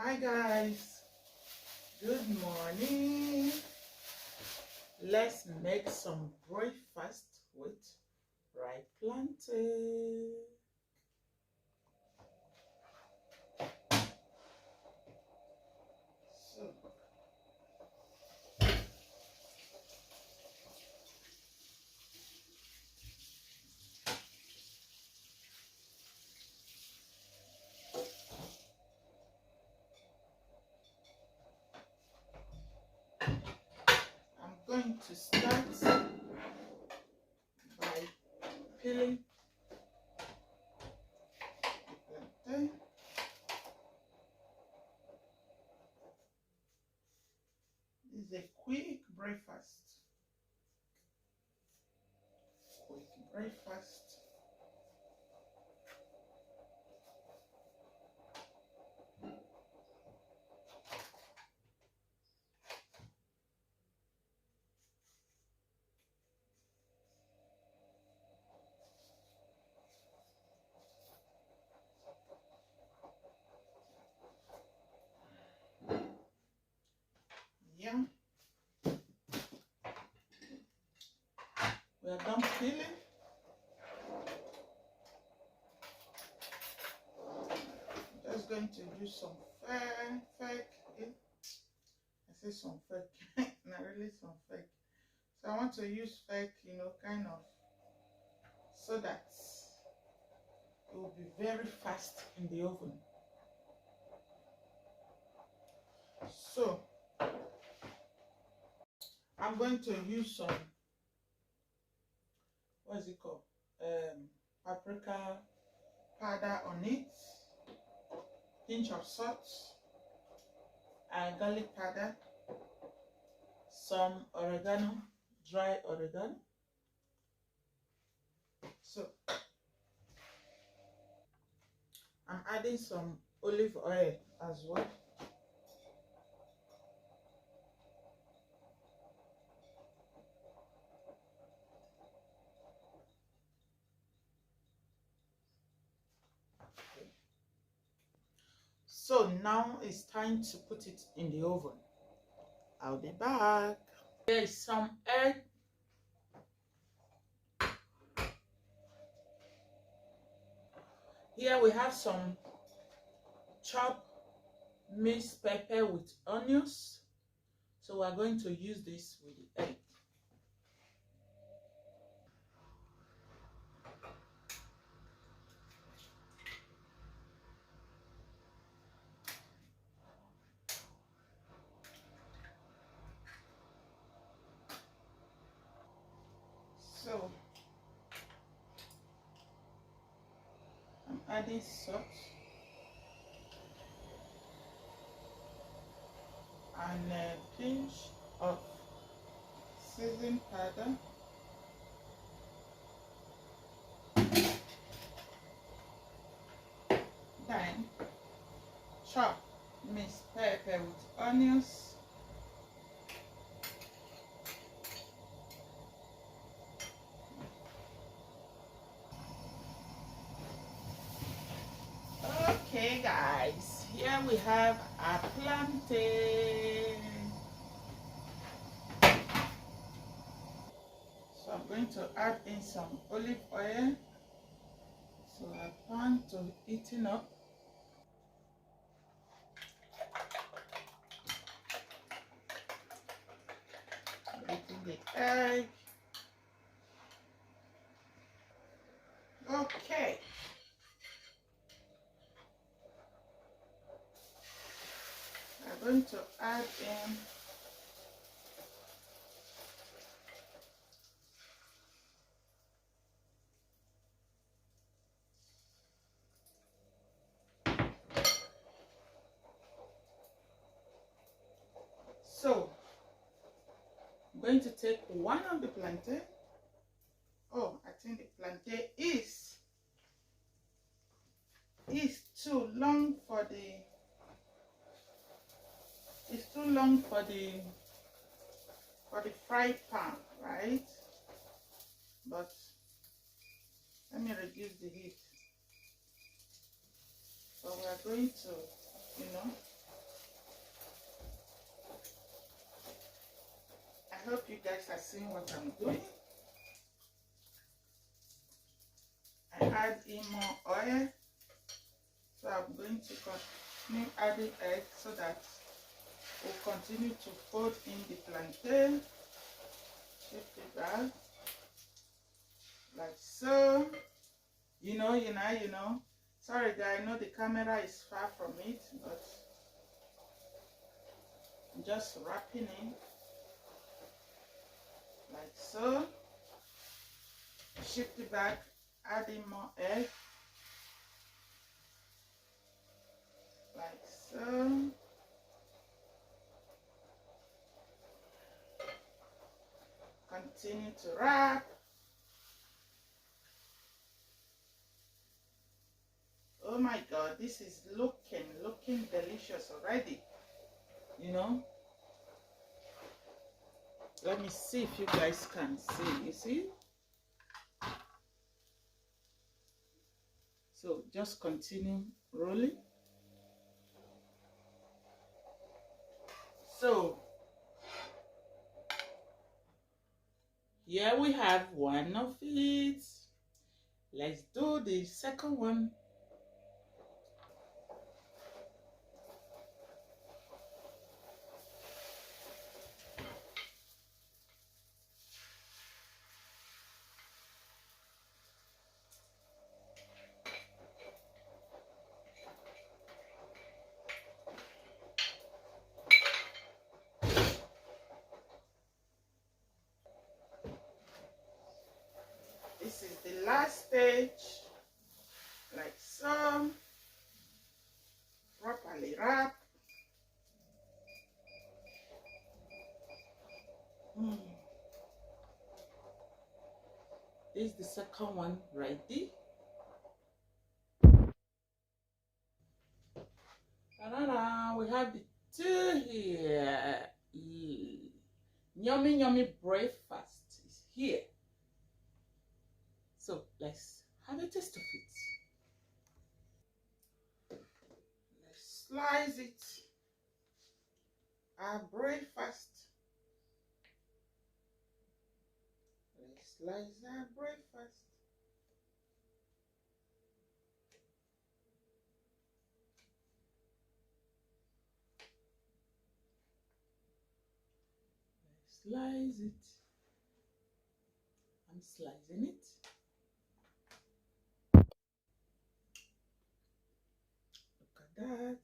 Hi guys, good morning. Let's make some breakfast with ripe plantain. So I'm going to start by peeling the plantain. This is a quick breakfast. Yeah, we are done peeling. Just going to do some fake. I say some fake, not really some fake. So I want to use fake, kind of, so that it will be very fast in the oven. So I'm going to use some, what is it called? Paprika powder on it, pinch of salt, and garlic powder, some oregano, dry oregano. So I'm adding some olive oil as well. So now it's time to put it in the oven. I'll be back. There is some egg. Here we have some chopped minced pepper with onions. So we're going to use this with the egg. So I'm adding salt and a pinch of seasoning powder. Then chop minced pepper with onions. Okay guys, here we have our plantain. So I'm going to add in some olive oil. So I pan to heating up. Beating the egg. Okay. I'm going to add in so I'm going to take one of the plantain. Oh, I think the plantain is too long for the fry pan, right? But let me reduce the heat. So we are going to, guys are seeing what I'm doing. I add in more oil. So I'm going to continue adding egg so that we'll continue to fold in the plantain. Shift it back like so. You know. Sorry guys, I know the camera is far from it, but I'm just wrapping it like so. Shift it back, adding more egg like so. Continue to wrap. Oh my god, this is looking delicious already. You know, let me see if you guys can see. You see? So just continue rolling. So here we have one of it. Let's do the second one. This is the last stage, like so. Properly wrap. This is the second one ready. Ta-da-da, we have the two here. Yummy breakfast is here. So let's have a taste of it. Let's slice it. Our breakfast. Let's slice our breakfast. Slice it. I'm slicing it. Look at that.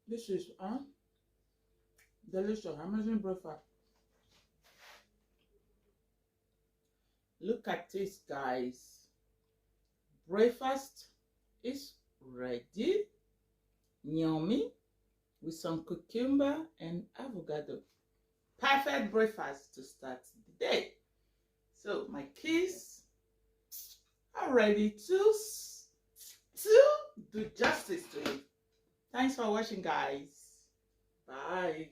This is delicious, amazing breakfast. Look at this, guys. Breakfast is ready. Yummy, with some cucumber and avocado. Perfect breakfast to start the day. So my kids are ready to do justice to it. Thanks for watching, guys. Bye.